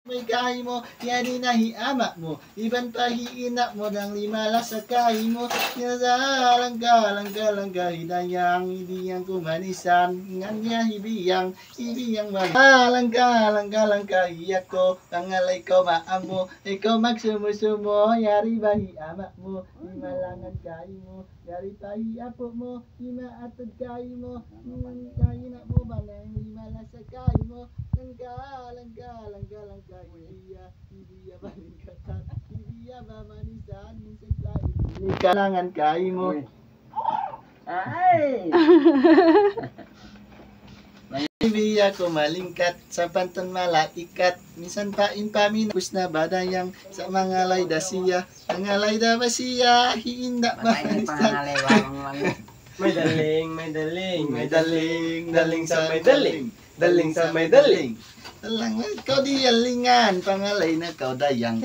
May kahi mo, yari na hiamak mo. Iban pa hiinak mo ng limala sa kahi mo. Langka, hidayang kumanisan. Nganya hibiyang langka, hiyak ko. Pangalay ko maamo, ikaw magsumo-sumo. Yari ba hiamak mo, limalangan kahi mo. Yari pa hiapo mo, himaatod kahi mo. Kahi na mo ba ng limala sa kahi mo. Langka, hibiya balingkatan, hibiya ba manisan, minsan tayo, hindi kalangan kain mo. Ay! Hibiya ko malingkat, sa panton malaikat, minsan pain pamin, kus na badayang, sa mga layda siya, mga layda ba siya, hiinda ba manisan. May daling sa may daling. Daling sa may daling. Alang, kau di yalingan, pangalay na kau dayang.